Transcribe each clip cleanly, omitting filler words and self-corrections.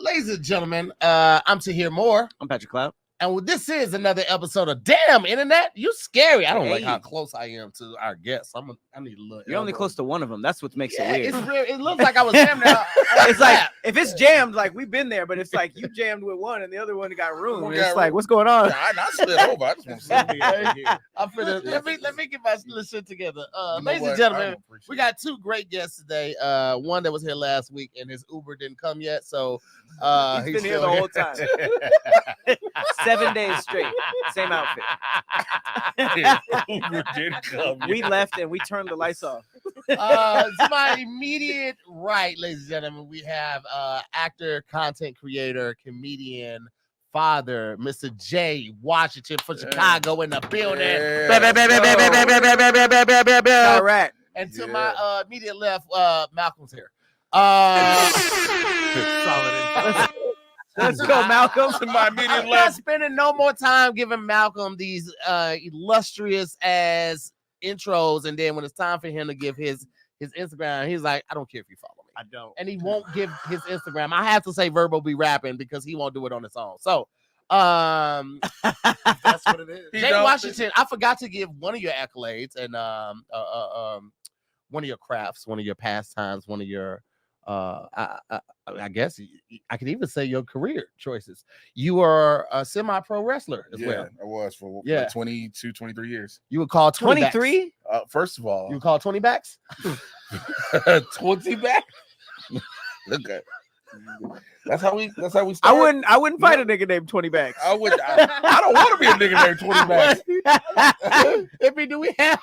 Ladies and gentlemen, I'm Tahir Moore. I'm Patrick Cloud. And this is another episode of Damn Internet. You scary. I don't like how close I am to our guests. I need a little. You're only close to one of them. That's what makes it weird. It's real. It looks like I was jammed out. It's like if it's jammed, like we've been there, but it's like you jammed with one and the other one got room. It's like, what's going on? I slid over. I just want to sit I'm finna, let me get my little shit together. Ladies and gentlemen, we got two great guests today. One that was here last week and his Uber didn't come yet, so he's been here the whole time. 7 days straight, same outfit. We left and we turned the lights off. To my immediate right, ladies and gentlemen, we have actor, content creator, comedian, father, Mr. J. Washington from Chicago in the building. All right. And to my immediate left, Malcolm's here. Solid. Let's go, Malcolm. To my immediate left. I'm not spending no more time giving Malcolm these illustrious ass intros, and then when it's time for him to give his Instagram, he's like, I don't care if you follow me. I don't. And he won't give his Instagram. I have to say Verbo be rapping because he won't do it on his own. So that's what it is. Jay Washington, I forgot to give one of your accolades and one of your crafts, one of your pastimes, one of your I guess I could even say your career choices. You are a semi-pro wrestler as well. I was for like 22, 23 years. You would call 23? First of all, you would call 20 backs? 20 backs? Okay. That's how we start. I wouldn't fight a nigga named 20 backs. I don't want to be a nigga named 20 backs. Do we have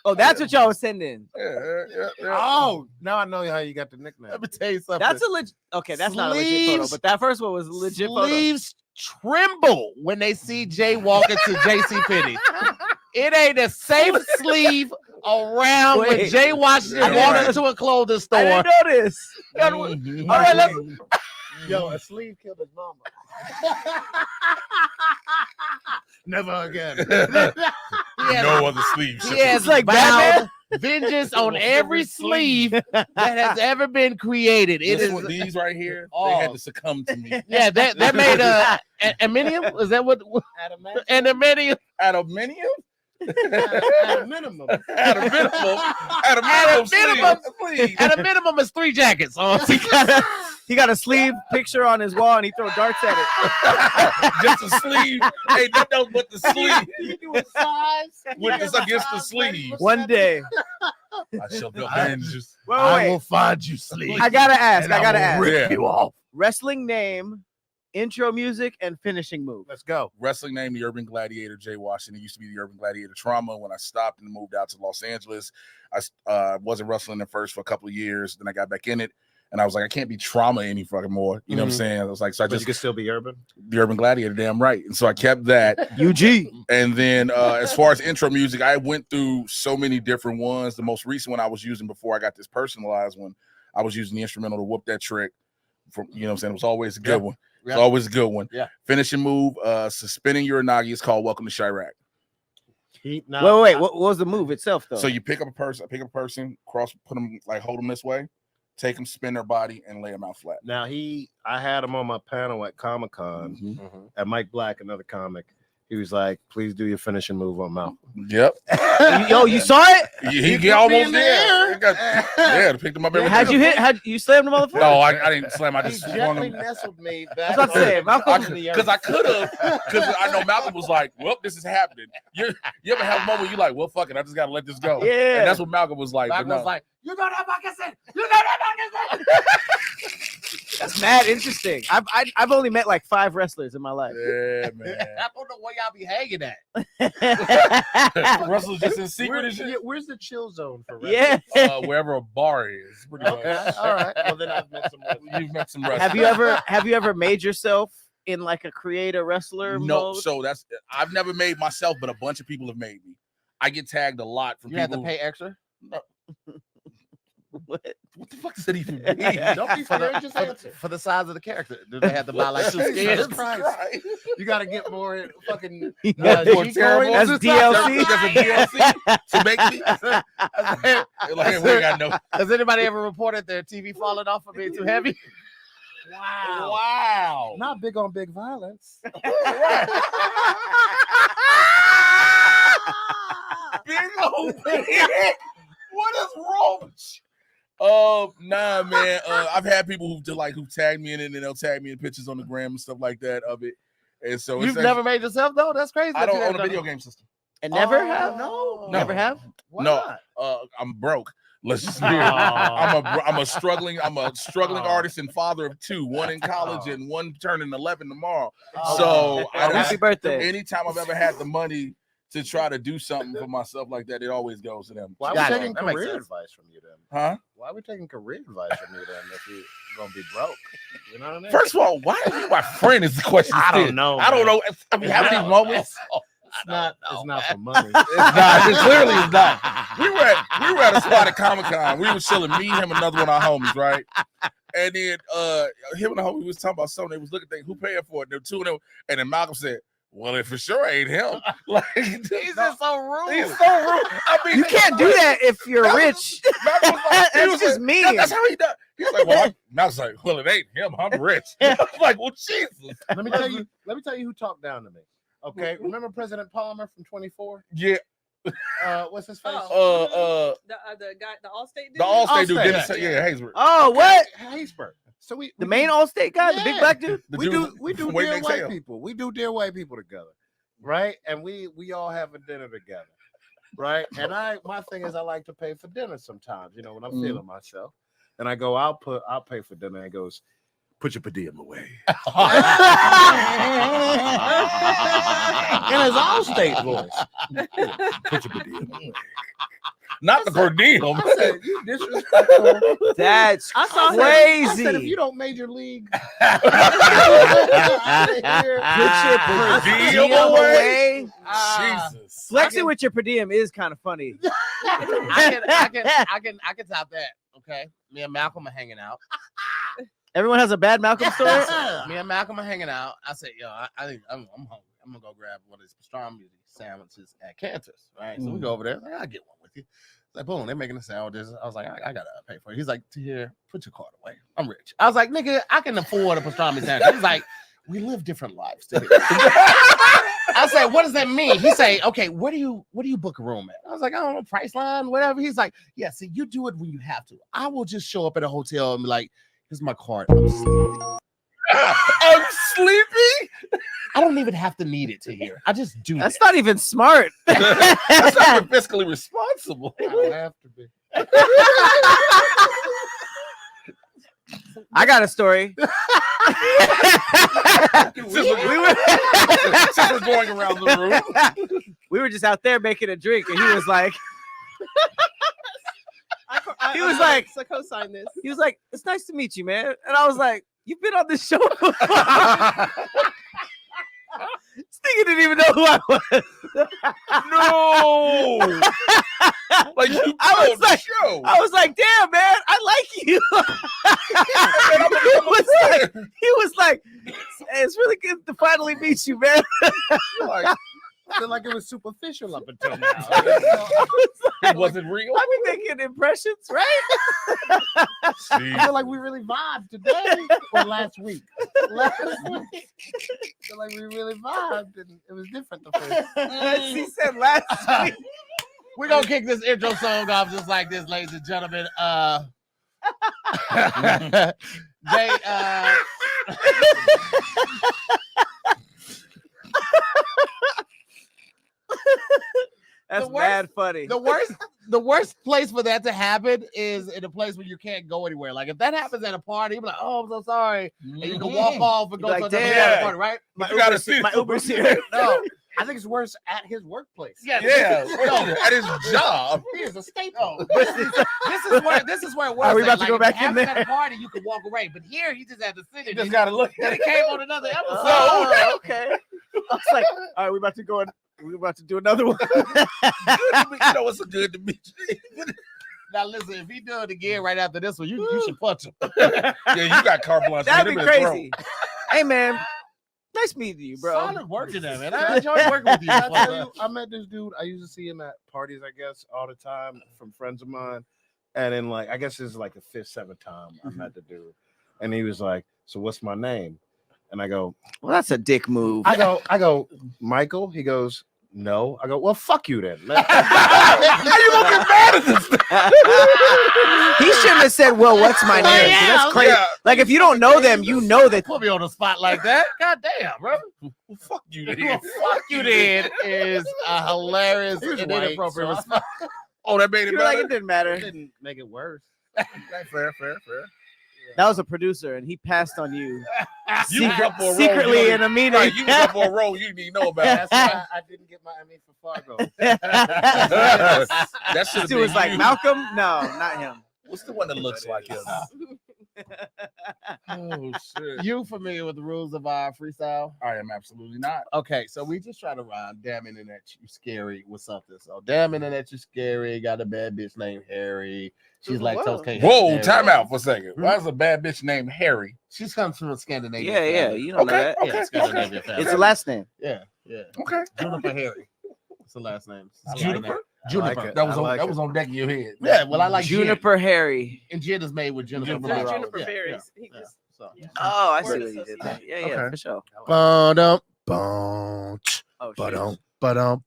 Oh, that's what y'all was sending. Yeah. Oh, now I know how you got the nickname. Let me tell you something. That's a legit. Okay, that's not a legit photo, but that first one was a legit photo. Sleeves tremble when they see Jay walk into JCPenney. It ain't a safe sleeve around when Jay Washington walks into a clothing store. I didn't know this. All right, let's. Yo, a sleeve killed his mama. Never again. No other sleeves. He has like vowed vengeance on every sleeve that has ever been created. These right here, they had to succumb to me. Yeah, that made aluminium. Is that what? Aluminium. Aluminium? At a minimum. At a minimum, it's 3 jackets. He got a sleeve picture on his wall and he throw darts at it. Just a sleeve. Hey, that don't but the sleeve. You do a size with this against the sleeve. One day. I shall build hinges. I will find you, sleeve. I gotta ask. Rip you off. Wrestling name, intro music, and finishing move. Let's go. Wrestling name, the Urban Gladiator, Jay Washington. It used to be the Urban Gladiator Trauma. When I stopped and moved out to Los Angeles, I wasn't wrestling at first for a couple of years. Then I got back in it. And I was like, I can't be Trauma any fucking more. You know what I'm saying? I was like, so you could still be Urban? The Urban Gladiator, damn right. And so I kept that. UG. And then as far as intro music, I went through so many different ones. The most recent one I was using before I got this personalized one, I was using the instrumental to whoop that trick. From, you know what I'm saying? It was always a good one. It's always a good one. Yeah. Finishing move, suspending your Unagi is called Welcome to Chirac. Wait. What was the move itself, though? So you pick up a person, put them, like hold them this way, take them, spin their body, and lay them out flat. Now I had him on my panel at Comic-Con at Mike Black, another comic. He was like, please do your finishing move on Malcolm. Yep. Yo, you saw it? He get almost there. Yeah, picked him up. How'd you hit? You slammed him on the floor? No, I didn't slam. I just swung him. Nestled me back. That's what I'm saying. Because I could have. Because I know Malcolm was like, well, this is happening. You ever have a moment you're like, well, fuck it. I just got to let this go. Yeah. And that's what Malcolm was like. Malcolm was like, you know that moccasin. You know that moccasin. That's mad interesting. I've only met like 5 wrestlers in my life. Yeah, man. I don't know where y'all be hanging at. Wrestlers just in secret and shit. Where's the chill zone for wrestling? Yeah. Wherever a bar is. Pretty much. All right. Well, then I've met some wrestlers. You've met some wrestlers. Have you ever made yourself in like a creator wrestler mode? So I've never made myself, but a bunch of people have made me. I get tagged a lot from people. You have to pay extra? No. What the fuck does that even mean? Don't be scared, just answer. For the size of the character. Do they have to buy like 2 skins? You got to get more fucking That's DLC. That's a DLC to make me. Has anybody ever reported their TV falling off for being too heavy? Wow. Not big on big violence. Big old big. What is wrong with you? Nah, man. I've had people who tag me in it, and they'll tag me in pictures on the gram and stuff like that of it. And so You've never made yourself though? That's crazy. I don't own a video game system. And never Oh, have? no. Never have? Why No. not? I'm broke. Let's just be real. I'm a struggling artist and father of 2, one in college and one turning 11 tomorrow. So I don't Happy birthday. anytime I've ever had the money to try to do something for myself like that, it always goes to them. Why are Got we it. taking That makes career sense. advice from you then? Huh? Why are we taking career advice from you then if you're gonna be broke? You know what I mean? First of all, why are you my friend is the question. I don't still. know, I don't man. know. I mean, have these moments. It's not for money. It's not. It clearly is not. We were at a spot at Comic-Con. We were chilling, me, him, another one of our homies, right? And then him and the homie was talking about something. They was looking at who paying for it. There were 2 of them. And then Malcolm said, well, it for sure ain't him. Like He's just so rude. He's so rude. I mean, You can't do that if you're rich. Malcolm was like, he That's was just like, mean. That's how he does. He's like, well, Malcolm's like, well, it ain't him. I'm rich. I'm like, well, Jesus. Let me tell you who talked down to me. Okay, remember President Palmer from 24? Yeah. What's his face? The guy, the Allstate dude. The Allstate dude Allstate. didn't say, yeah, Haysbert. Oh, what? Haysbert. So The main Allstate guy, the big Yeah. black dude? The we dude do waiting dear to white exhale. people. We do dear white people together, right? And we all have a dinner together, right? And my thing is I like to pay for dinner sometimes, you know, when I'm feeling myself. And I go, I'll pay for dinner. And he goes, put your per diem away. In his Allstate voice. Put your per diem away. Not the per diem. I said, you disrespectful. That's I saw him. I said, if crazy. you don't major league, Put your per diem diem away? away. Jesus. Flexing with your per diem is kind of funny. I can top that. Okay. Me and Malcolm are hanging out. Everyone has a bad Malcolm story. Me and Malcolm are hanging out. I said, yo, I think I'm hungry. I'm gonna go grab one of these pastrami sandwiches at Cantor's. Right. So we go over there. Like, I'll get one with you. Like, boom, they're making the sandwiches. I was like, I gotta pay for it. He's like, Tahir, put your card away. I'm rich. I was like, nigga, I can afford a pastrami sandwich. He's like, we live different lives. Tahir. I said, what does that mean? He say, okay, where do you book a room at? I was like, I don't know, Priceline, whatever. He's like, yeah, see, you do it when you have to. I will just show up at a hotel and be like, here's my card. I'm sleepy. I'm sleepy. I don't even have to need it to hear. I just do That's that. not even smart. That's not even fiscally responsible. I have to be. I got a story. Since we're going around the room. We were just out there making a drink, and he was like, He was like- so co-sign this. it's nice to meet you, man. And I was like, you've been on this show before. This nigga didn't even know who I was. No. Like you I was the like- show. I was like, damn, man, I like you. He was like, hey, it's really good to finally meet you, man. Like, I feel like it was superficial up until now. it wasn't real. I be making impressions, right? I feel like we really vibed today or last week. Last week. I feel like we really vibed and it was different the first. He said last week. We're gonna kick this intro song off just like this, ladies and gentlemen. Jay, That's The worst- mad funny. the worst place for that to happen is in a place where you can't go anywhere. Like if that happens at a party, you're like, oh, I'm so sorry. And you can walk off and go You're to like, another damn. party, right? My You gotta Uber's, see my it. Uber's here. No, I think it's worse at his workplace. Yeah. Yeah, at his job. He is a staple. This is where it works. Are we about to Like, go if back it in happens there? At a party, you can walk away, but here he just had to sit in. Just gotta look And at it it. came on another episode. Oh, okay. I was like, all right, we're about to go in. We're about to do another one. Good to meet- you know it's good to meet you. Now listen, if he do it again right after this one, you should punch him. Yeah, you got carte blanche. That'd Hit be him in the crazy. Hey, man. Nice meeting you, bro. Solid working there, man. I enjoy working with you. I tell you, I met this dude. I used to see him at parties, I guess, all the time from friends of mine. And then, like, I guess this is like the 5th, 7th time I met the dude. And he was like, "So what's my name?" And I go, Well, that's a dick move. I go, Michael. He goes, no. I go, well, fuck you then. How you gonna get mad at this? He shouldn't have said, "Well, what's my name?" yeah, That's crazy. yeah. Like if you don't know them, you know that. Put me on the spot like that. God damn, bro. Well, fuck you, Well, then. fuck you then is a hilarious He was and white, inappropriate so response. Oh, that made it You were like, better. it didn't matter. Didn't make it worse. Fair. That was a producer, and he passed on you You was up for a role, secretly you in a meeting. Right, you was up for a role you didn't even know about. That's why I didn't get my Emmy for Fargo. That should have Dude been was like you. Malcolm. No, not him. What's the one that looks like him? Oh shit! You familiar with the rules of our freestyle? I am absolutely not. Okay, so we just try to rhyme damn internet you scary with something. So damn internet you scary, got a bad bitch named Harry. She's like Whoa. can't Whoa, have time dairy. out for a second. Why is a bad bitch named Harry? She's comes from a Scandinavian. Yeah, family. you don't know that. Okay. Yeah, Scandinavian family. It's a last name. yeah. Okay. Juniper Harry. It's the last name. Juniper? Juniper. like it. That was I on like that it. was on deck of your head. Yeah, well, I like gin. Juniper Harry. And gin is made with Juniper. Juniper. berries. Juniper Yeah, berries. yeah, He yeah. just- So. yeah. Oh, I see Word what you did there. association. Yeah, Okay. for sure. Ba-dum, bum, Oh, shit. ba-dum, ba-dum,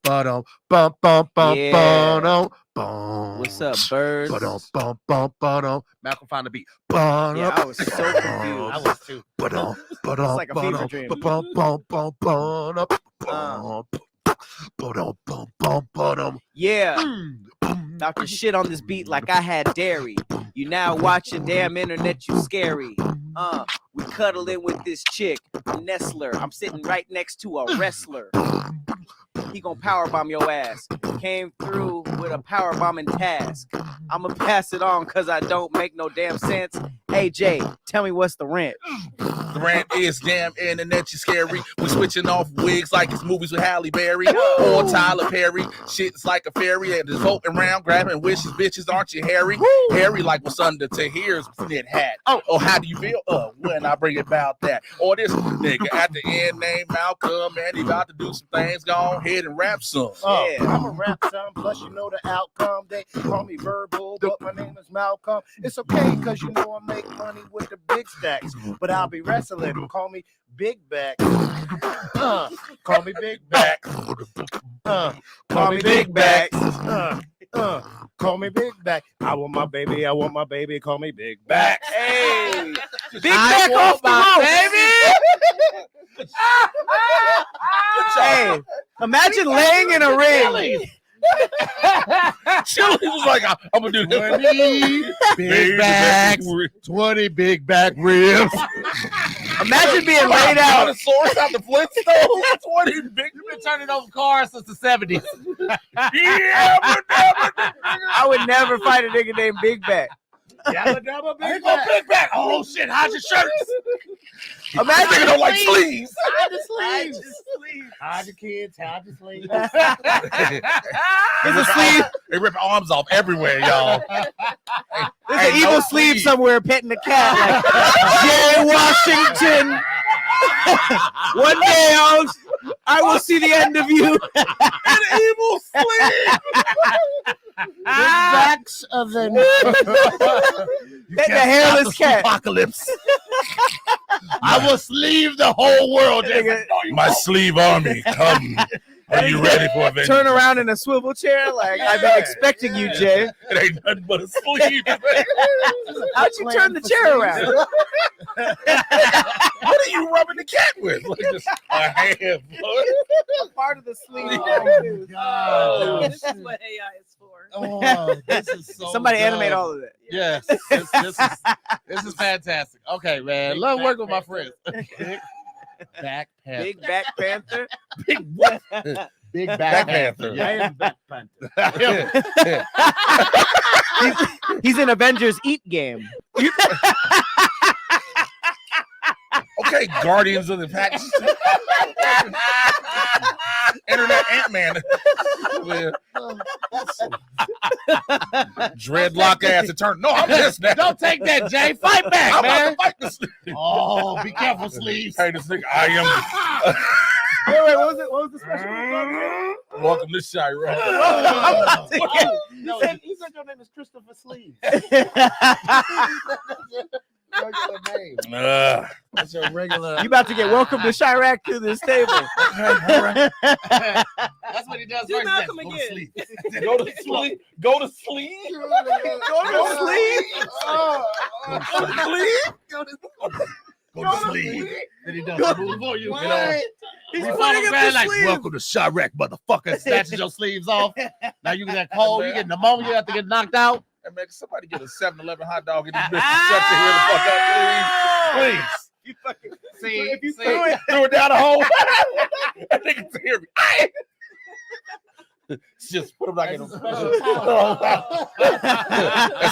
bum, bum, bum, Yeah. ba-dum, bum. What's up, birds? Ba-dum, bum, bum, ba-dum. Malcolm found the beat. Yeah, I was so confused. I was too. It's like a fever dream. Yeah, about to shit on this beat like I had dairy. You now watching damn internet, you scary. We cuddling with this chick, Nestler. I'm sitting right next to a wrestler. He gonna powerbomb your ass. Came through with a powerbombing task. I'ma pass it on cause I don't make no damn sense. Hey Jay, tell me what's the rent? The rant is damn internet, you scary. We switching off wigs like it's movies with Halle Berry or Tyler Perry. Shit's like a fairy and just voting around, grabbing wishes, bitches, aren't you hairy? Hairy like what's under Tahir's knit hat. Oh, how do you feel? When I bring about that. Or this nigga at the end named Malcolm, and he about to do some things. Go ahead and rap some. Yeah. I'm a rap son, plus you know the outcome. They call me verbal, but my name is Malcolm. It's okay, cause you know I make money with the big stacks. But I'll be wrestling. Call me Big Back. Call me Big Back. Call me Big Back. Call me Big Back. I want my baby. Call me Big Back. Hey, Big I Back want off the my ropes. Hey, imagine laying in a ring. Chili was like, I'm gonna do this. 20 big backs, 20 big back ribs. Imagine being laid out. Brontosaurus out the Flintstones. 20 big. You've been turning those cars since the 70s. Yeah, but I would never fight a nigga named Big Back. Yabba dabba Here Big go Back. Big Back. Oh shit, hide your shirts. Nigga Imagine don't like sleeves. Hide the sleeves. Hide the kids. Hide the sleeves. there's a sleeve. They rip arms off everywhere, y'all. There's Hey, an evil no sleeve sleeve. somewhere petting a cat. Like, Jay Washington. One day I will see the end of you. An evil sleeve. Big backs of the Petting a hairless cat. Apocalypse. I will sleeve the whole world. Nigga, My sleeve army, come. Are you ready for vengeance? turn around in a swivel chair. Like, I've been expecting you, Jay. It ain't nothing but a sleeve. How'd you turn the chair around? What are you rubbing the cat with? Like just a hand. Part of the sleeve. Oh, God. This is what AI is for. Oh, this is so Somebody dumb. animate all of it. Yes, this is fantastic. Okay, man, Big love Back working with my Panther. friends. Back Panther. Big Back Panther. Big what? Big Black Back Panther. Yeah. I am Black Panther. He's in Avengers Eat Game. Okay, Guardians of the Pack. Internet Ant-Man. Dreadlock ass attorney. No, I'm just now. Don't take that, Jay. Fight back, I'm man. about to fight this nigga. Oh, be careful, sleeves. Hey, this nigga, I am. Wait, what was it? What was the special move? Welcome to Chirac. He said your name is Christopher Sleeve. regular name. That's your regular. You about to get welcome to Chirac to this table. That's what he does Do first. not He come says, go to again. sleep. Go to sleep. Go to sleep. Go to sleep. Go to sleep. Go to sleep. Then he does the move for you. What? You know? He's We putting follow him around to like, sleep. welcome to Chirac, motherfucker. Snatches your sleeves off. Now you get cold, you get pneumonia, you have to get knocked out. Hey, man, somebody get a 7-Eleven hot dog in this bitch and shut the hell the fuck up, please. You fucking See, if you see. Threw it down the hole. That nigga to hear me. Just put him like in a That's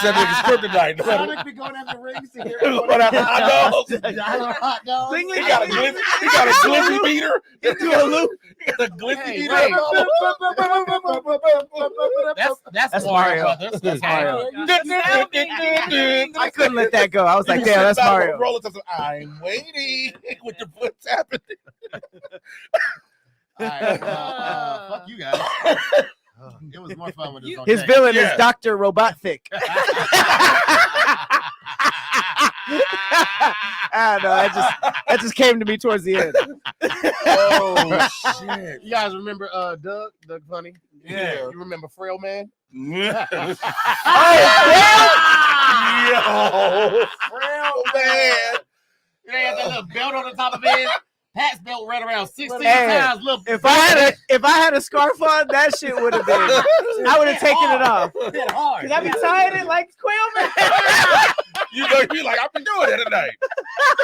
that nigga's kryptonite. Sonic be going after rings to hear What happened? Hot dogs. hot dogs. He got a glizzy meter. Into a loop. He got a glizzy Hey, meter. wait. That's Mario. Brothers. That's Mario. I I couldn't let that go. I was like, damn, that's Mario. Roll it. I'm waiting with your foot tapping. All right, fuck you guys. It was more fun with this. His villain Yeah. is Dr. Robothic. I don't know. That just came to me towards the end. Oh shit! You guys remember Doug Funny? Yeah. You remember Frail Man? Yo, Frail Man. They had that little belt on the top of it. Pat's belt ran around 16 Hey, times. Little If I had a scarf on, that shit would have been. I would have taken it off. hit hard. Cause I be tying it like Quail Man. you know, be like, I've been doing it tonight.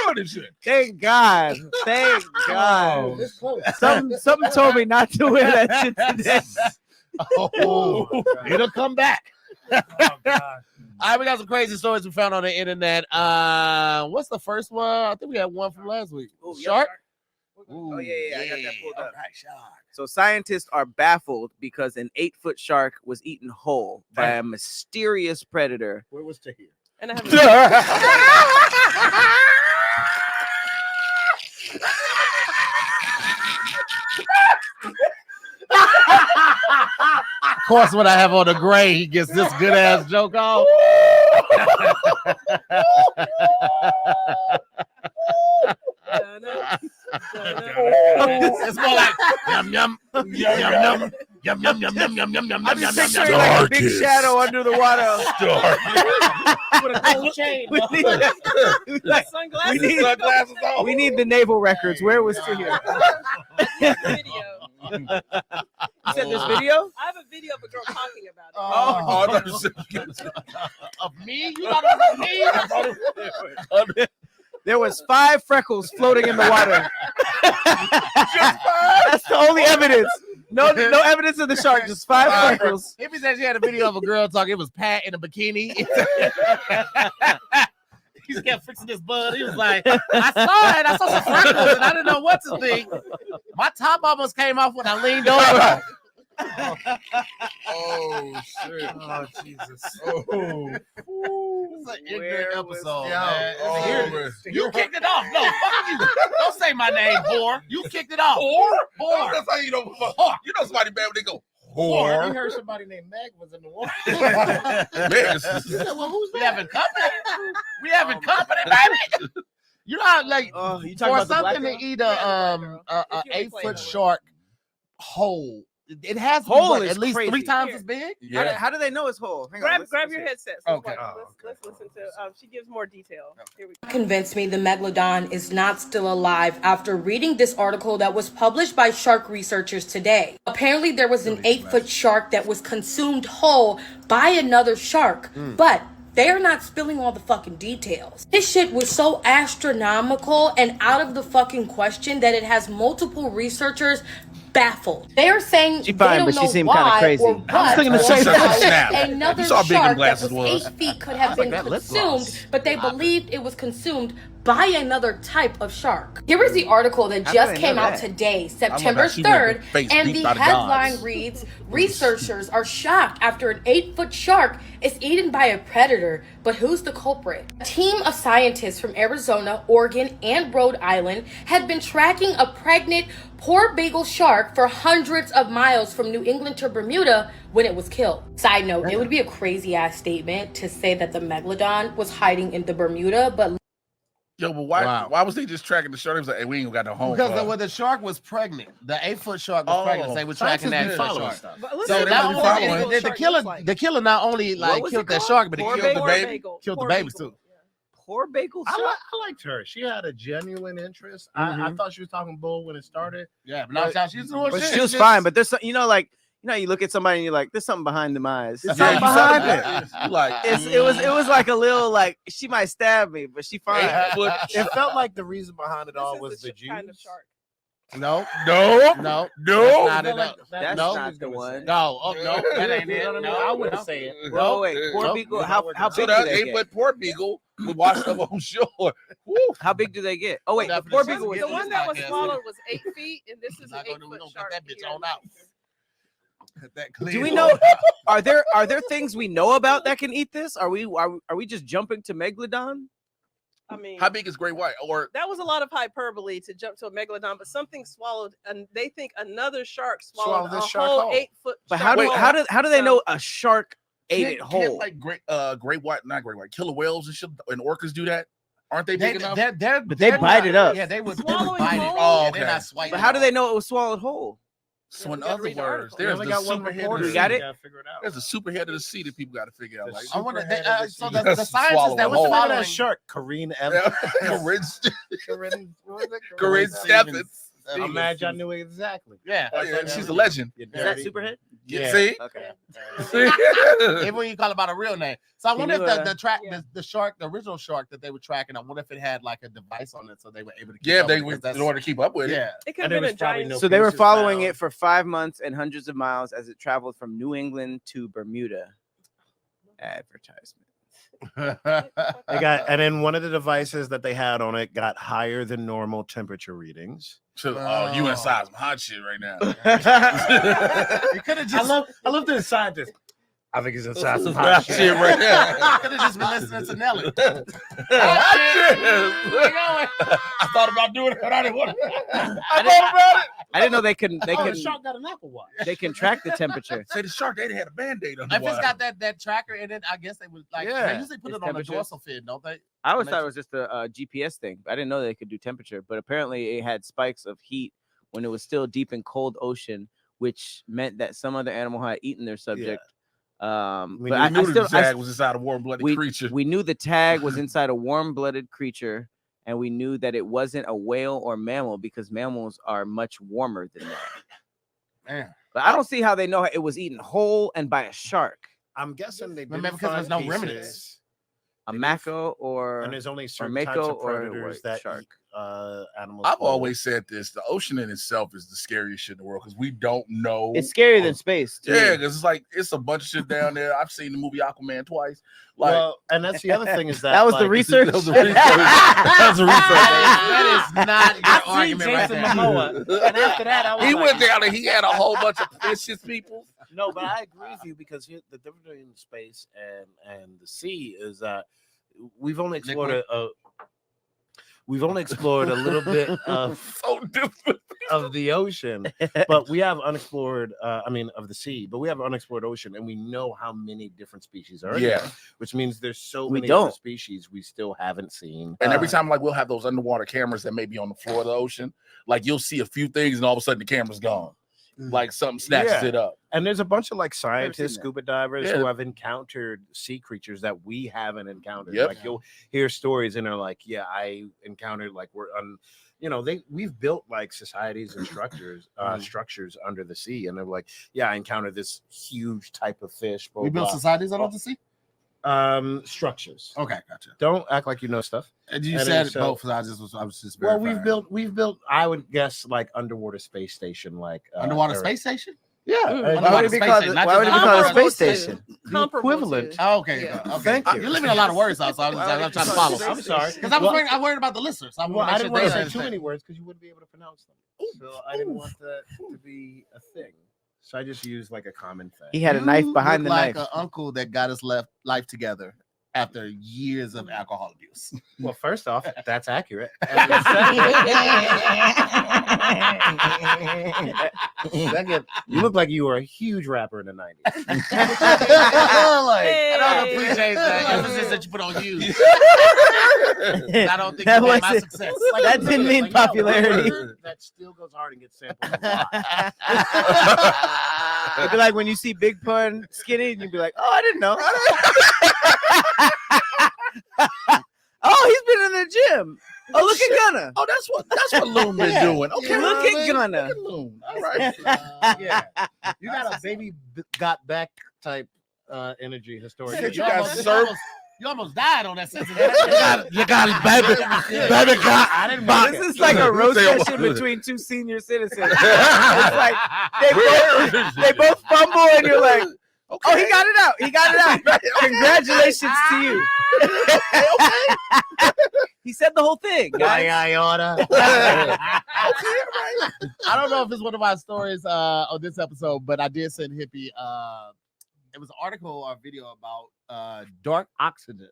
Doing this shit. Thank God. Thank God. It's close. Something told me not to wear that shit today. Oh, it'll come back. Oh, God. All right, we got some crazy stories we found on the internet. What's the first one? I think we had one from last week. Ooh, yep. Shark? Oh, yeah, I got that pulled All up. right, shark. So scientists are baffled because an 8-foot shark was eaten whole by a mysterious predator. Where was Tahir? And I have Of course, when I have on the gray, he gets this good ass joke off. It's more like yum yum yum yum yum yum yum yum yum yum yum I'm yum just yum picturing like a big shadow under the water. with a gold chain. We need, like, Sunglasses. we need- Sunglasses on. we need the naval records. Where was Tahir? Video. You said this video? I have a video of a girl talking about it. Oh, I thought you said- of me. You thought it was me? There was 5 freckles floating in the water. That's the only evidence. No evidence of the shark. Just 5 freckles. Hippie said she had a video of a girl talking. It was Pat in a bikini. He just kept fixing his bud. He was like, I saw it. I saw some freckles, and I didn't know what to think. My top almost came off when I leaned over. Oh shit! Oh, Jesus. Oh, It's an ignorant Where was- episode, Yo, man. oh, Here- man. You kicked it off. No, fuck you. Don't say my name, whore. You kicked it off. Whore. That's how you know. Whore. You know somebody bad when they go You whore. heard somebody named Meg was in the water. Man, You said, well, who's We that? having company. We having company, baby. You know how, like, Oh, you talking for about the black something girl? to eat Yeah, the black girl. a If you ain't 8-foot playing shark whole, it has to be, Whole what, is at least crazy. 3 times Here. as big. yeah. How do they know it's whole? Hang on, Grab let's your see. headsets. Okay. Let's listen to. She gives more detail. Here we go. Convinced me the megalodon is not still alive after reading this article that was published by shark researchers today. Apparently, there was an 8-foot shark that was consumed whole by another shark, but they are not spilling all the fucking details. This shit was so astronomical and out of the fucking question that it has multiple researchers baffled. They are saying She they fine, don't but she know seemed why kinda crazy. or I was what thinking the or same how thing. Snap. another You saw how big them shark that glasses was was. 8 feet could have been that lip consumed, gloss. but they believed it was consumed by another type of shark. Here is the article that How just did they came know out that? today, September she went 3rd, with face and beat the by the headline gods. reads, researchers are shocked after an 8-foot shark is eaten by a predator, but who's the culprit? A team of scientists from Arizona, Oregon, and Rhode Island had been tracking a pregnant poor bagel shark for hundreds of miles from New England to Bermuda when it was killed. Side note, it would be a crazy ass statement to say that the megalodon was hiding in the Bermuda, but Yo, but why? Wow. Why was they just tracking the shark? It was like, hey, we ain't got no home. Because the shark was pregnant. The 8-foot shark was pregnant. They were tracking that shark. But look So at not what only bagel the shark killer, looks like. the killer not only like was killed it that called? shark, but he Poor killed the Poor baby. bagel. Killed the Poor babies bagel. too. Poor bagel I shark. liked her. She had a genuine interest. I thought she was talking bull when it started. Yeah, but now she's doing But shit. she was fine. But there's some, you look at somebody and you're like, there's something behind them eyes. There's Yeah, something you saw behind that. it. You like It was like a little like she might stab me, but she fine. 8-foot. It felt like the reason behind it all This was is the the juice. kind of shark. No, No, no, no. that's not it. No, That's no, not the one. no, oh, no, that ain't You it. know what I mean? No, I wouldn't no. say it. Bro, wait, poor Nope. beagle. How So big do that they get? 8-foot poor beagle we washed up on shore. Woo. How big do they get? Oh wait, the Definitely poor so. beagle was The one that was podcast. swallowed was 8 feet, and this is Not an gonna- we 8-foot gonna cut shark. that bitch here on in the out. picture. That clear. Do we know? Are there things we know about that can eat this? Are we just jumping to megalodon? I mean, How big is great white? Or that was a lot of hyperbole to jump to a megalodon, but something swallowed, and they think another shark swallowed Swallowed this a shark whole whole. 8-foot. But shark whole. how do they So- know a shark ate it can't whole? like great white, not great white, killer whales and shit and orcas do that? Aren't they They, big enough? But they bite it up. Yeah, they would Swallowing bite it. whole? Oh, Yeah, okay. they're not swiping. But how do they know it was swallowed whole? So Yeah, in we gotta other read the words, article. We there's only the got one superhead reporter. of We the got sea. it? Gotta figure it out. There's a superhead of the sea that people got to figure out. The Like, I wonder. superhead They, of the so sea. the Swallow scientists that a was whole. What's the name of following that shark? Corinne Evans. Corinne Corinne Stephens. Imagine I knew it exactly. Yeah. Oh, yeah, she's a legend. You're Is that dirty. superhead? Yeah. See? Okay. Even when you call it by a real name. So I Can wonder you, if the track, yeah. the shark, the original shark that they were tracking, I wonder if it had like a device on it so they were able to keep Yeah, up they with it, were 'cause that's- in order to keep up with it. Yeah. It could And have there been was a probably giant. no So they were pieces following found. it for 5 months and hundreds of miles as it traveled from New England to Bermuda. Advertisement. They got, and then one of the devices that they had on it got higher than normal temperature readings. So, you inside some hot shit right now. You could have just I love the scientist. I think it's inside some Hot hot shit shit. right now. could have just been listening to Nelly. I thought about doing it, but I didn't want to. I didn't, I didn't know they can Oh, the shark got an Apple Watch. they can track the temperature. Say the shark, they had a band-aid on the If it's water. got that tracker in it, I guess they would like. Yeah. They usually put It's it on the temperature. dorsal fin, don't they? I always thought it was just a GPS thing. I didn't know they could do temperature, but apparently it had spikes of heat when it was still deep in cold ocean, which meant that some other animal had eaten their subject. We But knew I knew still, the tag was inside a warm-blooded creature. we knew the tag was inside a warm-blooded creature, and we knew that it wasn't a whale or mammal because mammals are much warmer than that. Man. But I don't see how they know it was eaten whole and by a shark, I'm guessing they Remember, didn't because there's no find remnants. pieces, a mako or and there's only certain mako types of or predators what, that shark? eat animals. I've whole. always said this: the ocean in itself is the scariest shit in the world because we don't know. It's scarier than space. To Yeah, me. because it's like it's a bunch of shit down there. I've seen the movie Aquaman twice. Like Well, and that's the other thing is that That was the like, research. that was the research. That was the research. That is not your argument right Jason there. Momoa, and after that, I was He like, went down and he had a whole bunch of vicious people. No, but I agree with you because the difference between space and the sea is that we've only explored we've only explored a little bit of So different. of the ocean, but we have unexplored. Of the sea, but we have unexplored ocean, and we know how many different species are in Yeah. there, which means there's so We many don't. other species we still haven't seen. And every time, like, we'll have those underwater cameras that may be on the floor of the ocean. Like, you'll see a few things, and all of a sudden, the camera's gone. Like, something snatches Yeah. it up. And there's a bunch of like seen scientists, that. scuba divers Yeah. who have encountered sea creatures that we haven't encountered. Yep. Like you'll hear stories and they're like, yeah, I encountered like we've built like societies and structures under the sea. And they're like, yeah, I encountered this huge type of fish. Blah, We built blah. societies out of the sea. Structures. Okay, gotcha. Don't act like you know stuff. And you And said then both. So I was just. Well, verifying. we've built, I would guess like underwater space station, like underwater area. space station. Yeah. Why would it be called space a- station? why would it be Not called a just space Comparable to- station? comparable equivalent. to- Oh, okay. Yeah. Okay. Thank you. You're leaving a lot of words out, so I'm Why would trying it to be follow. called I'm space sorry. station? Because I'm worried about the listeners. I Well, want I to didn't make want sure to they say too understand. many words because you wouldn't be able to pronounce them. So I didn't want that to be a thing. So I just used like a common thing. He had a knife You behind the look like knife. an uncle that got his life together. after years of alcohol abuse. Well, first off, that's accurate. Second, you look like you were a huge rapper in the 90s. I don't appreciate the emphasis that you put on you. I don't think That you made my wasn't- success. that didn't mean popularity. That still goes hard and gets sampled a lot. It'd be like when you see Big Pun skinny, and you'd be like, "Oh, I didn't know." Oh, he's been in the gym. Oh, look at Gunna. Oh, that's what Loon been doing. Okay, Look at Gunna. Look at Loon. All right. Yeah, you got a baby got back type energy historian. Shit, you got served. You almost died on that sentence. You got it, baby. Baby got. I didn't This is like a roast session between two senior citizens. It's like they both fumble, and you're like, Okay. "Oh, he got it out. He got it out. Congratulations to you." He said the whole thing, guys. I don't know if it's one of my stories on this episode, but I did send Hippie. It was an article or video about dark oxygen.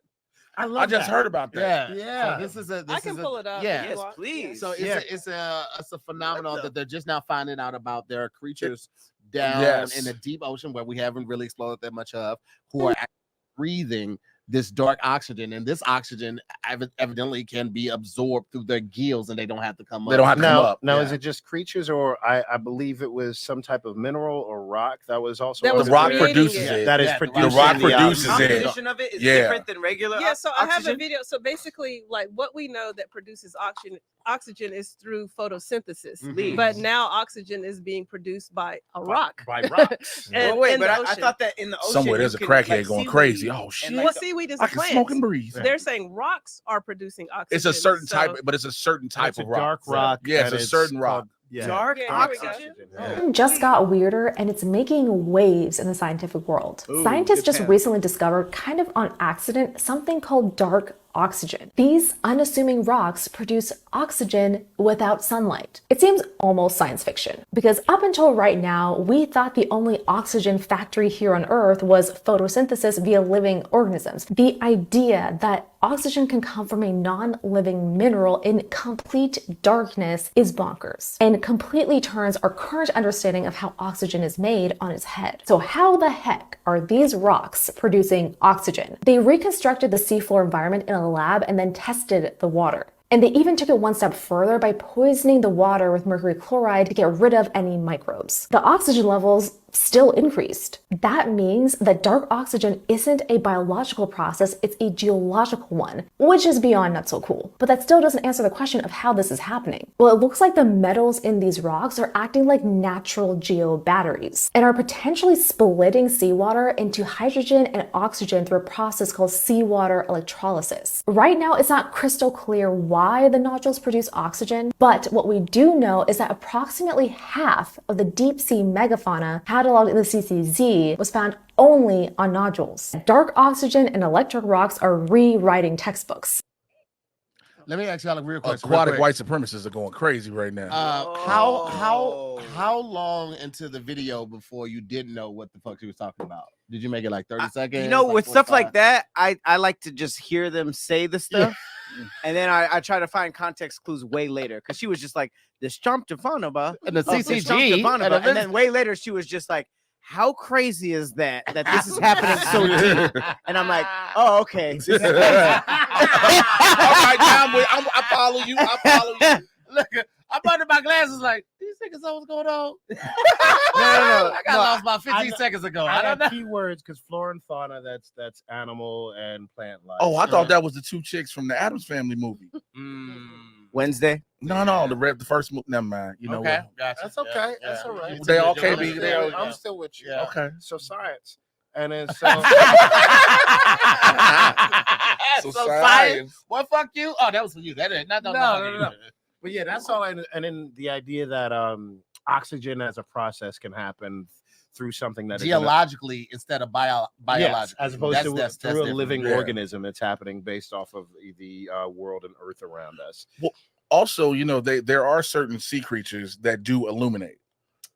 I just heard about that. Yeah. So this is a. I can pull it up. Yeah. if you Yes, want. please. So it's a phenomenon that they're just now finding out about. There are creatures down Yes. in the deep ocean where we haven't really explored that much of, who are actually breathing this dark oxygen, and this oxygen evidently can be absorbed through their gills, and they don't have to come up. They don't have to come up. Now, Yeah. is it just creatures, or I believe it was some type of mineral or rock that was also That The was rock creating produces it. it. that is Yeah, the producing rock the produces oxygen. it. Composition of it is Yeah. different than regular. Yeah, so I have a oxygen. video. So basically, like what we know that produces oxygen is through photosynthesis. Mhm. But now oxygen is being produced by a rock. by rocks. And- Wait, in but the I ocean. thought that in the ocean Somewhere there's you a could, crackhead like, going seaweed crazy. Oh shit! and, Well, like, seaweed is a I can plant. smoke and breathe. They're saying rocks are producing oxygen. It's a certain so- type, but it's a certain type It's a of rock. dark rock. Yeah, it's and a certain rock. called- Yeah. dark Yeah, here we go. oxygen. Yeah. Just got weirder, and it's making waves in the scientific world. Ooh, Scientists good just path. recently discovered, kind of on accident, something called dark oxygen. These unassuming rocks produce oxygen without sunlight. It seems almost science fiction, because up until right now, we thought the only oxygen factory here on Earth was photosynthesis via living organisms. The idea that oxygen can come from a non-living mineral in complete darkness is bonkers, and completely turns our current understanding of how oxygen is made on its head. So how the heck are these rocks producing oxygen? They reconstructed the seafloor environment in a lab and then tested the water. And they even took it one step further by poisoning the water with mercury chloride to get rid of any microbes. The oxygen levels still increased. That means that dark oxygen isn't a biological process, it's a geological one, which is beyond not so cool. But that still doesn't answer the question of how this is happening. Well, it looks like the metals in these rocks are acting like natural geobatteries and are potentially splitting seawater into hydrogen and oxygen through a process called seawater electrolysis. Right now, it's not crystal clear why the nodules produce oxygen, but what we do know is that approximately half of the deep sea megafauna cataloged in the CCZ was found only on nodules. Dark oxygen and electric rocks are rewriting textbooks. Let me ask y'all a real question. Aquatic white supremacists are going crazy right now. How long into the video before you didn't know what the fuck she was talking about? Did you make it like 30 seconds? You know, like with stuff 45? like that, I like to just hear them say the stuff, and then I try to find context clues way later. Because she was just like, "This chomp to Fanaba," And the CCG, and then way later she was just like, "How crazy is that this is happening so deep?" And I'm like, "Oh, okay." All right, now I follow you. I follow you. Look, I'm under my glasses like, these niggas know what's going on. No. I got lost about 15 seconds ago. I I don't got know. keywords because flora and fauna, that's animal and plant life. Oh, I thought that was the two chicks from the Addams Family movie. Wednesday. No, the first movie. Never mind. You know Okay, what? gotcha. That's okay. Yeah, That's yeah. all right. They all can't I'm be. still- They all, I'm still with you. Yeah. okay. So science, and then so So So science. science. Well, fuck you. Oh, that was for you. That ain't not No. But yeah, that's all. And then the idea that oxygen as a process can happen through something that is in a- Geologically instead of biologically. Yes, as opposed to that's through a different. living Yeah. organism. It's happening based off of the world and earth around us. Also, you know, there are certain sea creatures that do illuminate.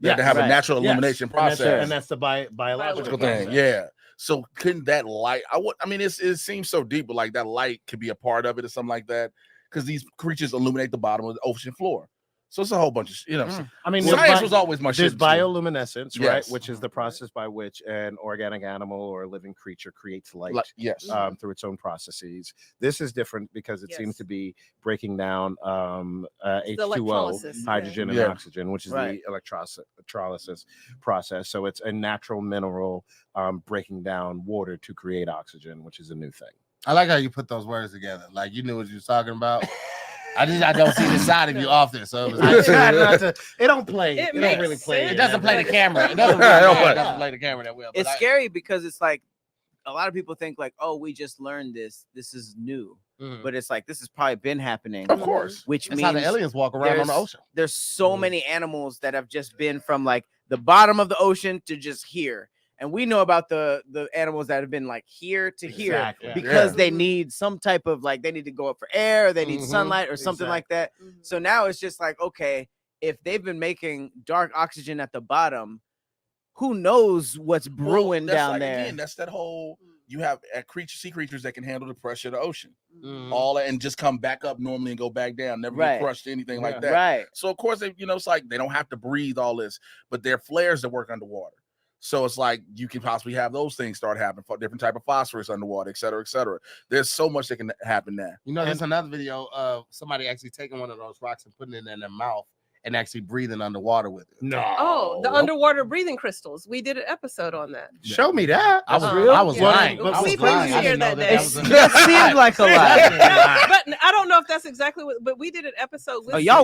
They Yes, have a right. natural Yes. illumination And that's- process. And that's the biological thing. process. Yeah. So couldn't that light? I mean, it seems so deep, but like that light could be a part of it or something like that, because these creatures illuminate the bottom of the ocean floor. So it's a whole bunch of, I mean, science was always my there's shit. Too. bioluminescence, right? Yes. Which is the process by which an organic animal or a living creature creates light. Yes. Through its own processes. This is different because it seems to be breaking down H2O, electrolysis, hydrogen and oxygen, which is the electrolysis process. So it's a natural mineral breaking down water to create oxygen, which is a new thing. I like how you put those words together. Like you knew what you was talking about. I don't see the side of you often, so it was like, it don't play. It don't really play. It doesn't play the camera. It doesn't play the camera that well. It's scary because it's like a lot of people think like, oh, we just learned this. This is new. But it's like this has probably been happening. Of course. Which That's means how the aliens walk around on the ocean. There's so many animals that have just been from like the bottom of the ocean to just here. And we know about the animals that have been like here to here because they need some type of like they need to go up for air, or they need sunlight or something like that. So now it's just like, okay, if they've been making dark oxygen at the bottom, who knows what's brewing down there? Again, that's that whole you have sea creatures that can handle the pressure of the ocean, all and just come back up normally and go back down, never get crushed, anything like that. Right. So of course, it's like they don't have to breathe all this, but they're flares that work underwater. So it's like you can possibly have those things start happening for different type of phosphorus underwater, et cetera, et cetera. There's so much that can happen there. There's another video of somebody actually taking one of those rocks and putting it in their mouth and actually breathing underwater with it. No. Oh, the underwater breathing crystals. We did an episode on that. Show me that. I was lying. But I was Steve lying. was I here didn't know that day. That seemed like a lot. But I don't know if that's exactly what. But we did an episode with. Y'all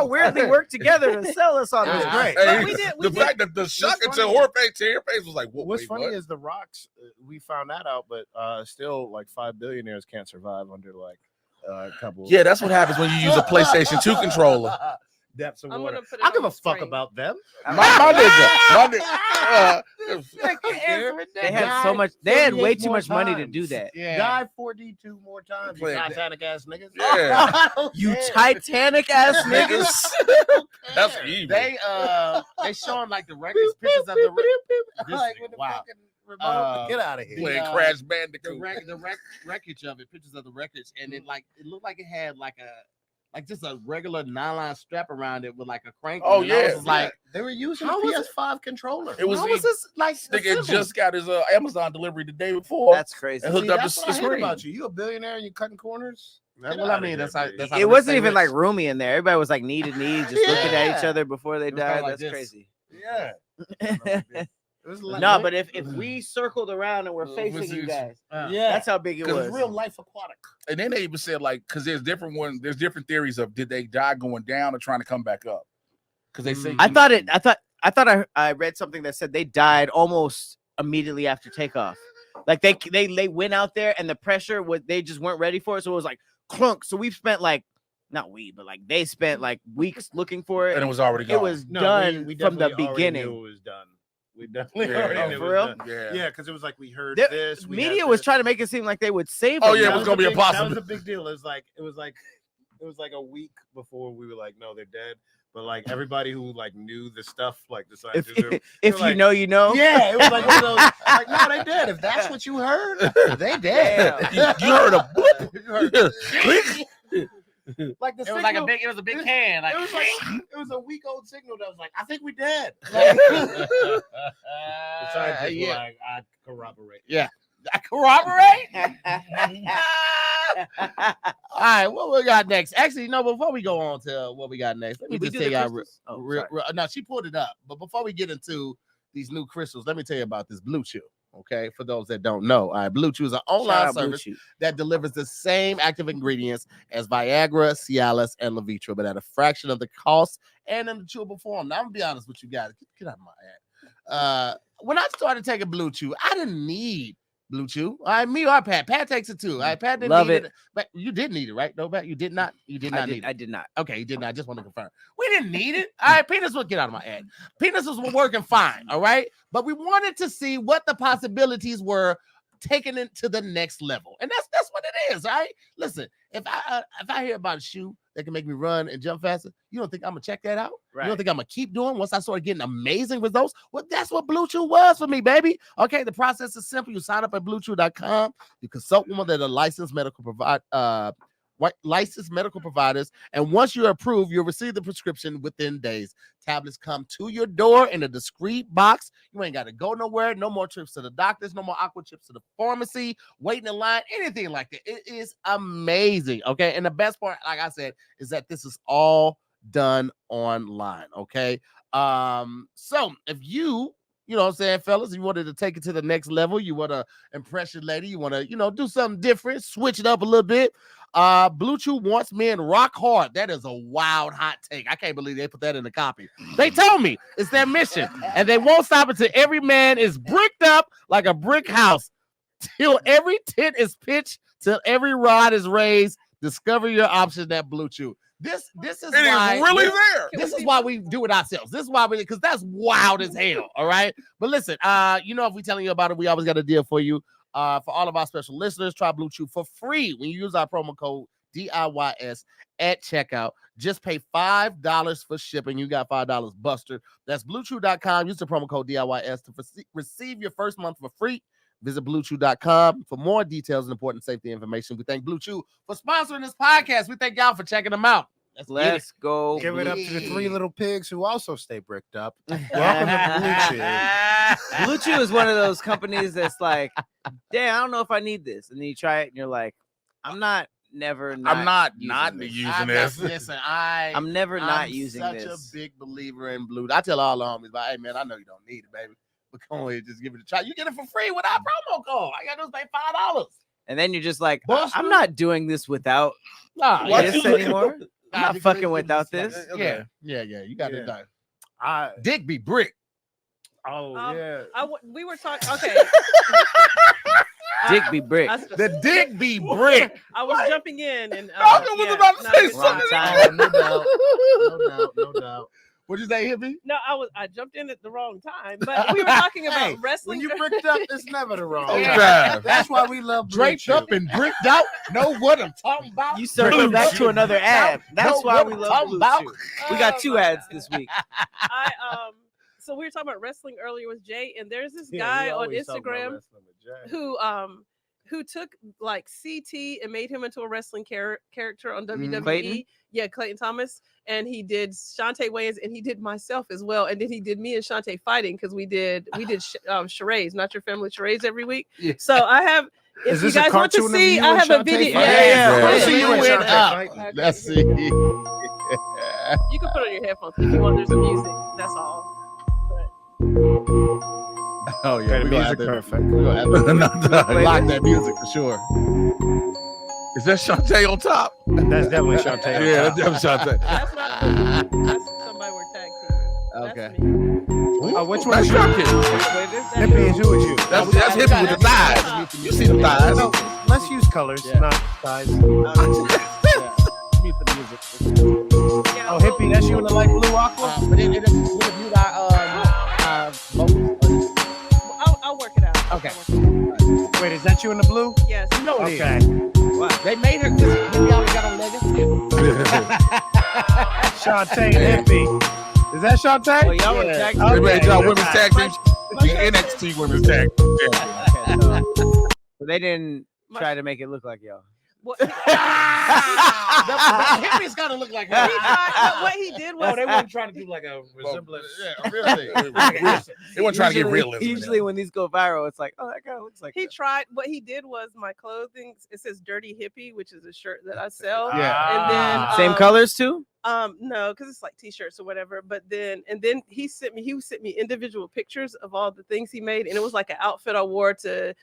weirdly worked together to sell us on this. Great. Hey, we did. The fact that the shock until her face was like, what's funny is the rocks. We found that out, but still, like 5 billionaires can't survive under like a couple. Yeah, that's what happens when you use a PlayStation 2 controller. Depths of I'm water. gonna put it I give on a the fuck screen. about them. My nigga. They had so much. They had way too much money to do that. Die 42 more times. You Titanic ass niggas. Yeah. You Titanic ass niggas. That's evil. They showing like the records, pictures of the wow. Get out of here. Playing Crash Bandicoot. The wreckage of it, pictures of the wreckage, and it looked like it had like just a regular nylon strap around it with like a crank. Oh and yeah, Like they were using a PS5 controller. It was. How was this like? Nigga just got his Amazon delivery the day before. That's crazy. And hooked up That's the what I hate screen. about you. You a billionaire and you cutting corners? Well, I mean, that's how It wasn't even like roomy in there. Everybody was like knee to knee, just looking at each other before they was kinda died. like That's this. crazy. Yeah. No, but if we circled around and we're facing you guys, that's how big it was. Real life aquatic. And then they even said like, because there's different theories of did they die going down or trying to come back up? Because they say I thought I read something that said they died almost immediately after takeoff. Like they went out there and the pressure they just weren't ready for it, so it was like clunk. So we've spent like they spent like weeks looking for it, and it was already gone. It was done from the beginning. It was done. We definitely Yeah. already Oh, knew for it real? was done. Yeah. Yeah, because it was like we heard The this. We media had was this. trying to make it seem like they would save Oh, them. yeah, it That was gonna be That impossible. was a big deal. It was like a week before we were like, no, they're dead. But like everybody who like knew the stuff, like the scientists, if you know, you know. yeah, it was like one of those, like no, they dead. If that's what you heard, they dead. you heard a boop. You heard- like the It was like signal- it was a big can. Like it was a week old signal that was like, I think we dead. The scientists were like, I corroborate. I corroborate. All right, what we got next? Actually, no. Before we go on to what we got next, let me Did we just do tell the y'all. crystals? No, she pulled it up. But before we get into these new crystals, let me tell you about this BlueChew. Okay, for those that don't know, all right, BlueChew is an online service that delivers the same active ingredients as Viagra, Cialis, and Levitra, but at a fraction of the cost and in the chewable form. Now, I'm gonna be honest with you guys. Get out of my ad. When I started taking BlueChew, I didn't need BlueChew. All right, me or Pat. Pat takes it too. All right, Pat didn't Love need it. But you did need it, right? No, Pat, you did not. You did not need it. I did not. Okay, you did not. I just want to confirm. We didn't need it. All right, penis will get out of my ad. Penises were working fine. All right, but we wanted to see what the possibilities were, taking it to the next level, and that's what it is. All right, listen. If I hear about a shoe that can make me run and jump faster, you don't think I'm gonna check that out? Right. You don't think I'm gonna keep doing once I start getting amazing results? Well, that's what BlueChew was for me, baby. Okay, the process is simple. You sign up at BlueChew.com. You consult one of the licensed medical providers, and once you're approved, you'll receive the prescription within days. Tablets come to your door in a discreet box. You ain't got to go nowhere. No more trips to the doctors. No more awkward trips to the pharmacy, waiting in line, anything like that. It is amazing. Okay, and the best part, like I said, is that this is all done online. Okay, so if you know what I'm saying, fellas, you wanted to take it to the next level, you want to impress your lady, you want to, do something different, switch it up a little bit. BlueChew wants men rock hard. That is a wild hot take. I can't believe they put that in the copy. They told me it's their mission, and they won't stop until every man is bricked up like a brick house, till every tent is pitched, till every rod is raised. Discover your options at BlueChew. This is why really there. This is why we do it ourselves. This is why because that's wild as hell. All right. But listen, if we telling you about it, we always got a deal for you. For all of our special listeners, try BlueChew for free when you use our promo code DIYS at checkout. Just pay $5 for shipping. You got $5 buster. That's BlueChew.com. Use the promo code DIYS to receive your first month for free. Visit BlueChew.com for more details and important safety information. We thank BlueChew for sponsoring this podcast. We thank y'all for checking them out. Let's go. Give it up to the three little pigs who also stay bricked up. Welcome to BlueChew. BlueChew is one of those companies that's like, damn, I don't know if I need this. And then you try it and you're like, I'm not using this. Listen, I'm never not using such this. Such a big believer in Blue. I tell all the homies, but hey, man, I know you don't need it, baby. But come on here, just give it a try. You get it for free with our promo code. I got to pay $5. And then you're just like, Buster. I'm not doing this without this anymore. I'm not fucking without this. Yeah. You got it done. I Dick be brick. yeah. We were talking. Okay. Dick be brick. The dick be brick. I was jumping in and I was about to say something. No doubt. What'd you say, hippie? No, I jumped in at the wrong time. But we were talking about Hey, wrestling. When you bricked up, it's never the wrong. Yeah. That's why we love Draped BlueChew. up and bricked out. Know what I'm talking about? You circle back to another ad. That's why we love talking about. BlueChew. We got 2 ads this week. So we were talking about wrestling earlier with Jay, and there's this Yeah, guy we on always talk about Instagram wrestling with Jay. who took like CT and made him into a wrestling character on WWE. Clayton? Yeah, Clayton Thomas, and he did Shantae Wayans, and he did myself as well, and then he did me and Shantae fighting because we did charades, Not Your Family charades every week. Yeah. So I have. If Is you this a guys want to cartoon of see, you I and have a Shantae video. fighting? Yeah. Let's Yeah. see you and Yeah. Shantae fighting. Okay. Let's see. You can put on your headphones if you want. There's some music. That's all. Oh yeah, Okay, the we gonna music have to- perfect. we gonna have to lock that music for sure. Is that Shantae on top? That's definitely Shantae. Yeah, that's definitely Shantae. That's not. That's somebody we're tag teaming. Okay. That's me. Oh, which one That's is you? Shantae. Hippie is who is you? That's hippie with the thighs. You see the thighs. No, let's use colors, Yeah. not size. Mute the music. Yeah, Oh, hippie, that's you in the light blue aqua? But it would have mute our vocals. I'll work it out. Okay. Wait, is that you in the blue? Yes. No, it is. Okay. They made her because we always got on leggings. Shantae and hippie. Is that Shantae? Oh, y'all want to tag They Okay. made y'all women's tag team. The NXT women's tag. Yeah. Okay, so they didn't try to make it look like y'all. What, The hippies gotta look like her. what he did was trying to do like a resemblance. Yeah, really. They weren't trying to get realism. Usually when these go viral, it's like, oh, that guy looks like he that. tried. What he did was my clothing. It says "Dirty Hippie," which is a shirt that I sell. Yeah. And then Same colors too? No, because it's like t-shirts or whatever. But then he sent me individual pictures of all the things he made, and it was like an outfit I wore to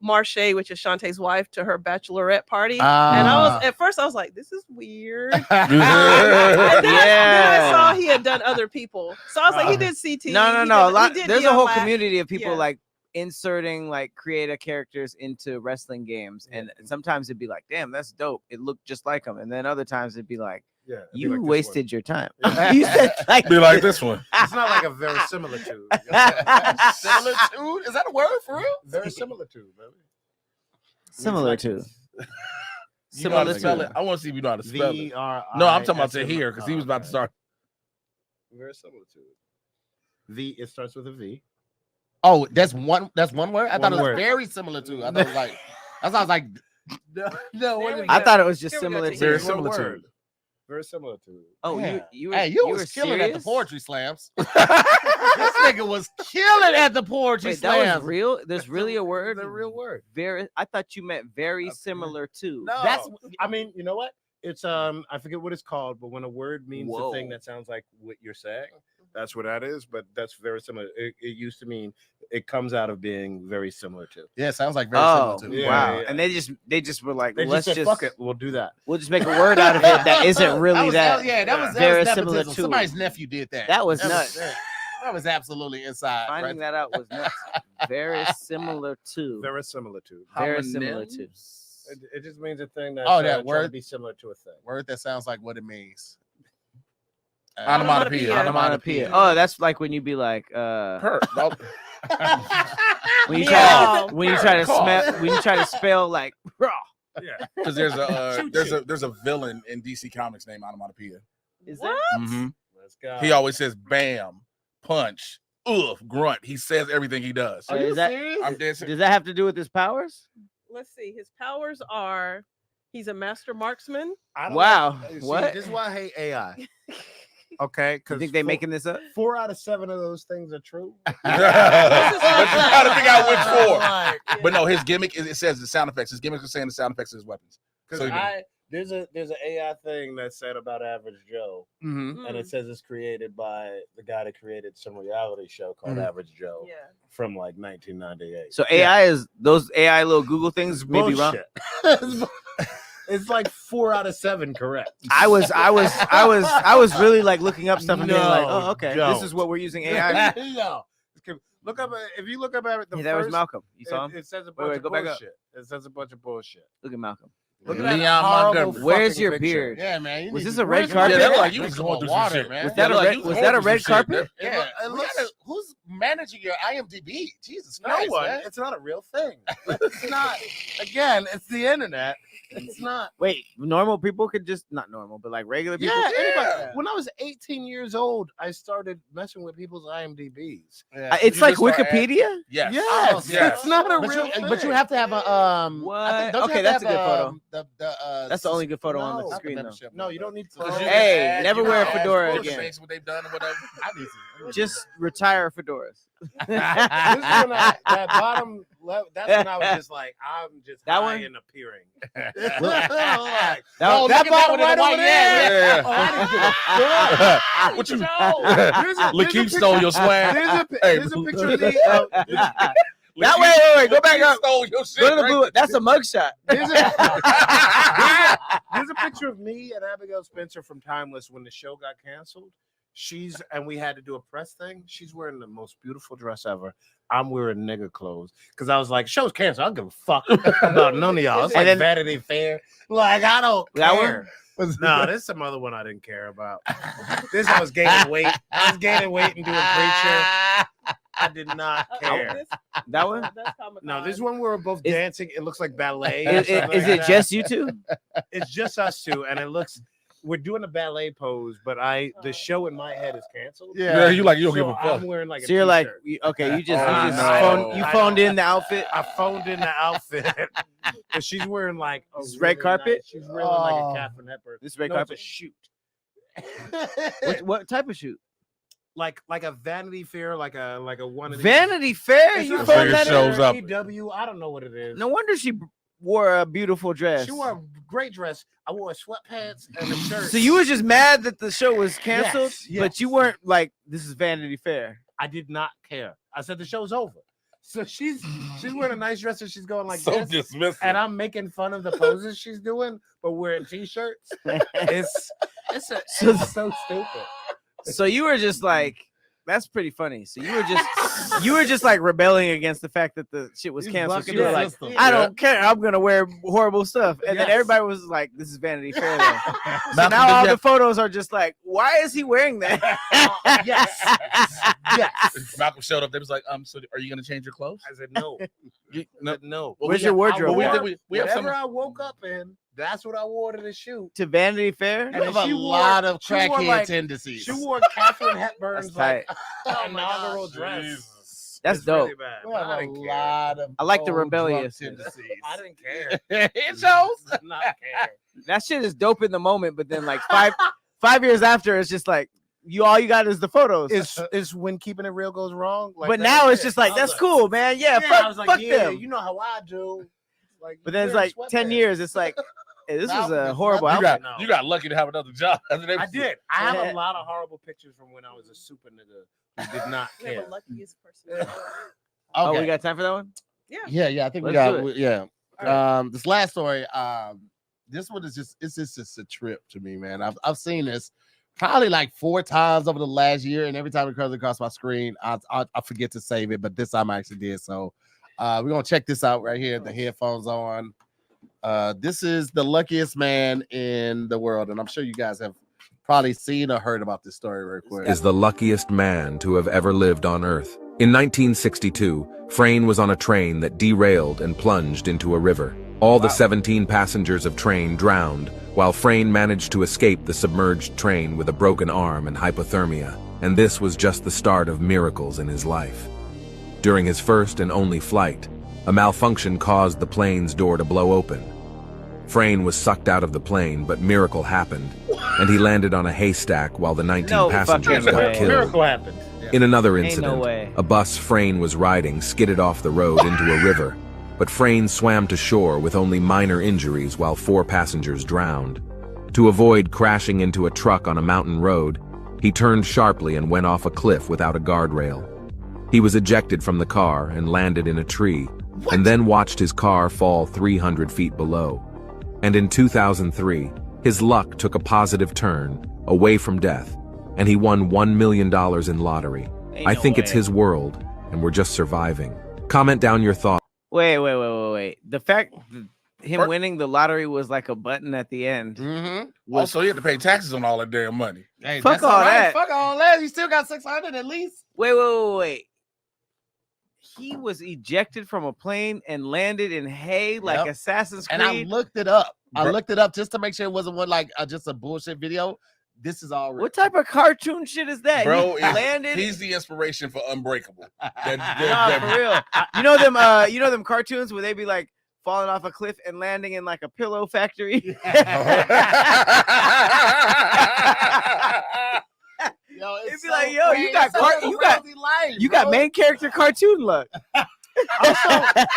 Marche, which is Shantae's wife, to her bachelorette party. And at first I was like, this is weird. and then I saw he had done other people. So I was like, he did CT. No. There's a whole DIYS. community of people Yeah. like inserting like creator characters into wrestling games. And sometimes it'd be like, damn, that's dope. It looked just like them. And then other times it'd be like, Yeah, you wasted your time. Yeah. You said like Be like this one. It's not like a verisimilitude. Similitude? Is that a word for real? Verisimilitude, baby. similar to. You know how to Similar spell to. it? I want to see if you know how to spell it. V-R-I-S-M-O-R. No, I'm talking about Tahir because he was about to start. Very similar to it. V. It starts with a V. Oh, that's one word. I thought it was word. very similar to. I thought it was like. I was like. No, what is There we I go. thought it was just Here we go, similar Tahir. to. Very One similar to. word. Very similar to it. Oh, Yeah. you Hey, you were was killing at the serious? poetry slams. This nigga was killing at the poetry Wait, that was slams. real. There's really a word. It's a real word. Very. I thought you meant very similar to. No, That's- I mean, you know what? It's I forget what it's called, but when a word means the thing Whoa. that sounds like what you're saying, that's what that is. But that's very similar. It used to mean it comes out of being very similar to. Yeah, it sounds like very Oh, similar to. Yeah, wow! yeah. And they just were like, They let's just said, "Fuck it, we'll do that." We'll just make a word out of it that isn't really that. Yeah, that was very nepotism. similar to. Somebody's nephew did that. That was nuts. That was absolutely inside. Finding that out was nuts. Very similar to. Very similar to. Very similar to. It just means a thing that that trying to word? be similar to a thing. Word that sounds like what it means. Onomatopoeia. Onomatopoeia. Oh, that's like when you be like, Hurt. No. when you Meow. try to spell like raw. Yeah. Because there's a villain in DC Comics named Onomatopoeia. Is What? Mhm. Let's go. He always says bam, punch, grunt. He says everything he does. Are you that- serious? I'm dead serious. Does that have to do with his powers? Let's see. His powers are he's a master marksman. I don't Wow. see, What? This is why I hate AI. Okay, You because think they making this up? 4 out of 7 of those things are true. But you gotta figure out which four. Like, But no, his gimmick is it says the sound effects. His gimmick is saying the sound effects of his weapons. So there's an AI thing that said about Average Joe, Mm-hmm. and it says it's created by the guy that created some reality show called Mhm. Average Joe Yeah. from like 1998. So AI is those AI little Google things may be wrong. Bullshit. It's like 4 out of 7 correct. I was really like looking up stuff and being like, No, oh, okay, don't. this is what we're using AI. No. Look up if you look up at the Yeah, that was first, Malcolm. You saw him? it says a bunch wait, of go back up. bullshit. It says a bunch of bullshit. Look at Malcolm. Look at that Leon horrible Montgomery. Where's fucking your picture. beard? Yeah, man. you Was need this to- a red where's- carpet? Yeah, Like like you you was was going going through some water, shit. man. Was that Yeah, a like red? you Was going that a through red some shit. carpet? Yeah, It looks- who's managing your IMDb? Jesus No Christ, one. man. It's not a real thing. It's not. Again, it's the internet. It's not. Wait, normal people could just not normal, but like regular people. Yeah, anybody. Yeah. When I was 18 years old, I started messing with people's IMDb's. Yeah. It's You like just start Wikipedia. Yes. Yes, yes. it's not a But real you, thing. but you have to have a What? I think- don't you Okay, have to that's a good have, photo. That's the only good photo on No. the not screen though. membership, No, you don't need Because to. you Hey, can add- never you wear a can add fedora sports again. things, what they've done or whatever. I need to. Just retire fedoras. This is when that bottom left. That's when I was just like, I'm just That high one? and appearing. That Oh, was- look at that one right in the white. over Yeah, there. yeah. Oh, I didn't give a fuck. What you? There's a Lakeem picture- stole your swag. There's a picture of me. That way, wait, go back Lakeem up. Stole your shit. Go to the right blue. That's a mugshot. There's a picture of me and Abigail Spencer from Timeless when the show got canceled. And we had to do a press thing. She's wearing the most beautiful dress ever. I'm wearing nigga clothes because I was like, show's canceled. I don't give a fuck about none of y'all. It's And like then- Vanity Fair. Like, I don't That care. No, there's some other one I didn't care about. This I was gaining weight. I was gaining weight and doing preacher. I did not care. That one? That's Comic-Con. No, this one we were both Is- dancing. It looks like ballet. or Is something it like that. just you two? It's just us two, and it looks. We're doing a ballet pose, but the show in my head is canceled. Yeah, you like you don't So give a fuck. I'm wearing like a So you're like, t-shirt. okay, you just Oh, no. phoned in the outfit. I phoned in the outfit, but she's wearing like a This red really carpet? nice- she's wearing like Oh. a Catherine Hepburn. This red No, carpet. it's a shoot. What type of shoot? like a Vanity Fair, like a one of these. Vanity Fair. It's You not phoned Fair that shows in? up. EW. I don't know what it is. No wonder she wore a beautiful dress. She wore a great dress. I wore sweatpants and a shirt. So you was just mad that the show was canceled, Yes, but you yes. weren't like, this is Vanity Fair. I did not care. I said the show's over. So she's wearing a nice dress and she's going like So this. dismissive. And I'm making fun of the poses she's doing, but wearing t-shirts. It's so stupid. So you were just like, that's pretty funny. So you were just like rebelling against the fact that the shit was He's canceled. So bucking you were the like, system. I don't care. I'm gonna wear horrible stuff. And then Yes. everybody was like, this is Vanity Fair. Then. So Malcolm, now did all you- the photos are just like, why is he wearing that? Yes. Malcolm showed up. They was like, so are you gonna change your clothes? I said no. You- No. Well, Where's we- your wardrobe? Well, we I think wore we have whatever some. I woke up in, That's what I wore to the shoot. To Vanity Fair. You have a lot of crackhead tendencies. She wore Catherine Hepburn's That's inaugural dress. Jesus. That's It's dope. really bad. You have I a didn't care. lot of I like the old drunk rebellious. tendencies. I didn't care. It shows. Did not care. That shit is dope in the moment, but then like 5 years after, it's just like all you got is the photos. Is when keeping it real goes wrong. Like but that now it's shit. just like I that's was cool, man. Yeah, I was fuck like, yeah, them. you know how I do. Like, But then it's like 10 years. It's like hey, this Now was a it's horrible not- outfit. You got lucky to have another job. I did. I have Yeah. a lot of horrible pictures from when I was a super nigga who did not We have care. a luckiest person. Oh, Okay. we got time for that one? Yeah. I think we Let's got. do it. Yeah. All This last story. This one is just a trip to me, man. I've seen this probably like 4 times over the last year, and every time it comes across my screen, I forget to save it. But this time I actually did. So we're gonna check this out right here. The headphones on. This is the luckiest man in the world, and I'm sure you guys have probably seen or heard about this story real quick. Is the luckiest man to have ever lived on Earth. In 1962, Frayne was on a train that derailed and plunged into a river. All the 17 passengers of train drowned, while Frayne managed to escape the submerged train with a broken arm and hypothermia. And this was just the start of miracles in his life. During his first and only flight, a malfunction caused the plane's door to blow open. Frayne was sucked out of the plane, but miracle happened, and he landed on a haystack while the 19 No passengers fucking got way. killed. Miracle happened. In another Ain't no incident, way. a bus Frayne was riding skidded off the road into a river, but Frayne swam to shore with only minor injuries while 4 passengers drowned. To avoid crashing into a truck on a mountain road, he turned sharply and went off a cliff without a guardrail. He was ejected from the car and landed in a tree, and then watched his car fall 300 feet below. And in 2003, his luck took a positive turn, away from death, and he won $1 million in lottery. Ain't I no think it's way. his world, and we're just surviving. Comment down your thoughts. Wait. The fact that him Or- winning the lottery was like a button at the end. Mm-hmm. Also, you have to pay taxes on all that damn money. Hey, Fuck that's all right. that. Fuck all that. You still got 600 at least. Wait. He was ejected from a plane and landed in hay like Yep. Assassin's Creed. And I looked it up. I Bro- looked it up just to make sure it wasn't one like just a bullshit video. This is all real. What type of cartoon shit is that? Bro, he landed. he's the inspiration for Unbreakable. Nah, for real. You know them cartoons where they be like falling off a cliff and landing in like a pillow factory. Yo, it's It'd be like, yo, you got it's such car- a you got- rosy life, You got bro. main character cartoon luck. Also,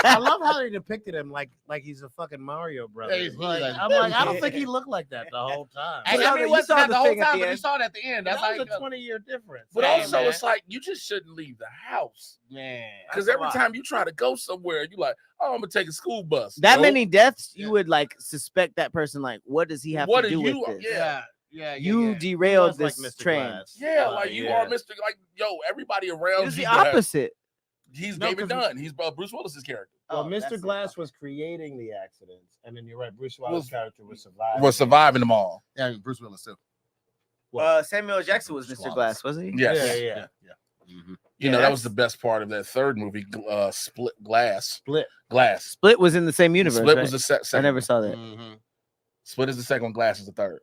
I love how they depicted him like he's a fucking Mario brother. He's Like, like- I'm like, I don't think he looked like that the whole time. Hey, You I saw mean, the- it you wasn't saw that the the whole thing at time, the but you end. saw it at the end. That's That like was a 20-year difference. But Hey, also, man. it's like you just shouldn't leave the house. man. Because That's a every lot. time you try to go somewhere, you like, oh, I'm gonna take a school bus. That Nope. many deaths, you Yeah. would like suspect that person. Like, what does he have What to are do you- with this? yeah. You He derailed was like this Mr. train. Glass. Yeah, like you yeah. are Mr. Like, yo, everybody around It's you. the have- opposite. He's No, David 'cause- Dunn. He's Bruce Willis's character. Well, Oh, that's Mr. it. Glass was creating the accidents, and then you're right. Bruce Willis' Was- character was surviving. Was surviving them all. Yeah, Bruce Willis too. Samuel L. Jackson was Mr. Squalls. Glass, wasn't he? Yes. Yeah. Mhm. You Yeah, know, that was that's- the best part of that third movie, Split Glass. Split. Glass. Split was in the same universe. Split right? was the second. I never saw that. Mhm. Split is the second one. Glass is the third.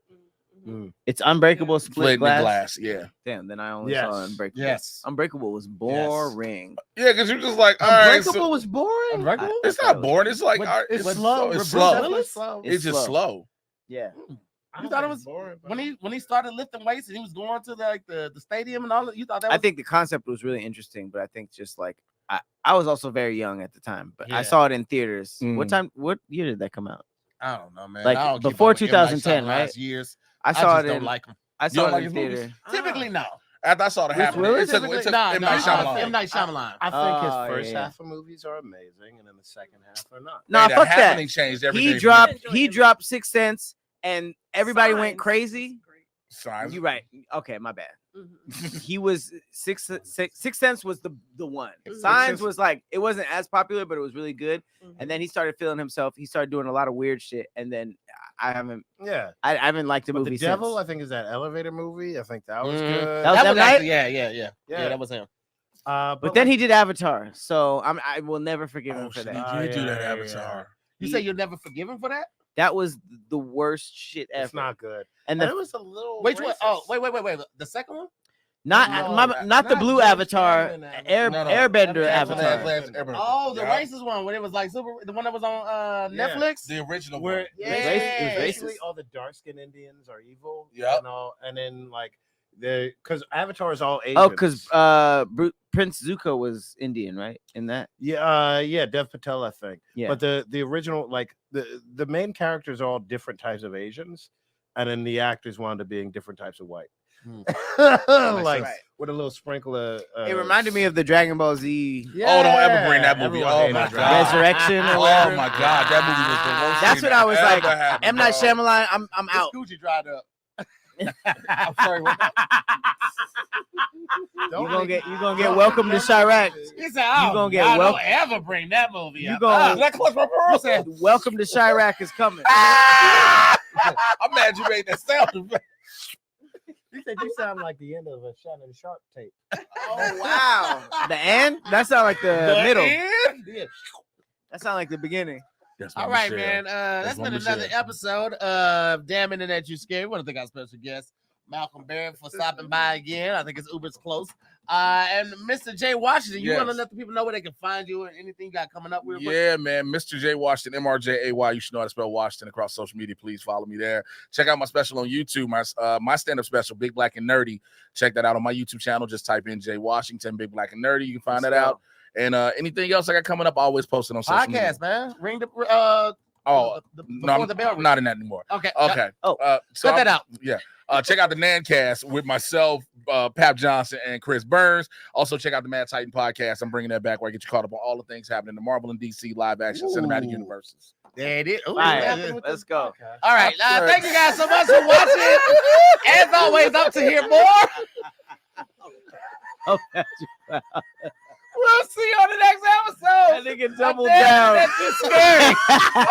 It's Unbreakable, Split, Split the Glass. glass. Yeah. Damn, then I only Yes. saw Unbreakable. Yes. Unbreakable was boring. Yeah, because you're just like, all right. Unbreakable So was boring. Unbreakable? it's thought not it was- boring. It's like, But all right, it's it's slow. It's Bruce slow. Willis slow. It's just slow. Yeah. I You don't thought it think was it's boring, but- when he started lifting weights and he was going to the stadium and all that. You thought that was I think the concept was really interesting, but I think just like I was also very young at the time, but I Yeah. saw it in theaters. Mm. What year did that come out? I don't know, man. Like, I don't keep before up with M. Night 2010, Shyamalan's right? Years. I I saw just it don't in like him. I You saw don't it like in his theater. movies? Typically, no. After I saw the Bruce happening, Willis? it took Typically, M. no. Night Shyamalan. M. Night Shyamalan. I think his Oh, first yeah. half of movies are amazing, and then the second half are not. Nah, Hey, fuck Happening that. changed everything. He dropped Sixth Sense and everybody went Signs. crazy. Signs. You're right. Okay, my bad. Mhm. He was Sixth Sense was the one. Mhm. Signs Sense- was like it wasn't as popular, but it was really good. Mhm. And then he started feeling himself. He started doing a lot of weird shit. And then I haven't liked the But movie the Devil, since. I think, is that elevator movie. I think that was Mhm. good. That was M. Night? actually, yeah, that was him. But then he did Avatar, so I will never forgive him Oh, for shit, that. he did do yeah, that yeah, Avatar. You say you'll never forgive him for that? That was the worst shit ever. It's not good. And And the it was a little. Wait, wait, oh, racist. wait. The second one? not No, not the blue James Avatar, Cameron Avatar. Airbender Avatar. Avatar. Oh, the racist one when it was like the one that was on Yeah. Netflix. The original Where one. Yeah. It was basically racist. all the dark skinned Indians are evil. Yep. You know, and then like because Avatar is all Asians. Oh, because Prince Zuko was Indian, right? In that. yeah, Dev Patel, I think. Yeah. But the original, like the main characters are all different types of Asians, and then the actors wound up being different types of white. Like Right. with a little sprinkle of. It reminded me of the Dragon Ball Z Oh, don't ever bring that movie. Everyone Oh hated my Dragon god. Resurrection. Or Oh whatever. my god, that movie was the worst. That's thing what I was that like. ever happened, M. Night bro. Shyamalan. I'm out. Gucci dried up. I'm sorry. What You gonna get welcome to Chirac. He said, "Oh, You gonna get God, wel- don't ever bring that movie You up." gonna- that close my pearl said, Welcome to Chirac is coming. I'm mad you made that sound effect. You said you sound like the end of a Shannon Sharp tape. Oh wow. The end? That sound like the middle. end? That sound like the beginning. That's my All right, Michelle. man. That's my been another Michelle. episode of Damn Internet You Scared. We want to thank our special guest, Malcolm Barrett, for stopping by again. I think it's Uber's close. And Mr. Jay Washington, you want to Yes. let the people know where they can find you and anything you got coming up with? Yeah, man. Mr. J Washington, MRJAY. You should know how to spell Washington across social media. Please follow me there. Check out my special on YouTube, my stand-up special, Big Black and Nerdy. Check that out on my YouTube channel. Just type in Jay Washington, Big Black and Nerdy. You can find that out. And anything else I got coming up, I always post it on social media. Podcast, man. Ring the No, before the bell. I'm not in that anymore. Okay. Okay. Oh, so cut that out. Yeah. Check out the Nancast with myself, Pap Johnson, and Chris Burns. Also, check out the Mad Titan podcast. I'm bringing that back where I get you caught up on all the things happening in the Marvel and DC live action cinematic universes. There it is. Ooh, Right. yeah. Let's go. All right. Thank you guys so much for watching. As always, up to hear more. We'll see you on the next episode. That nigga doubled Damn down. Internet You Scared.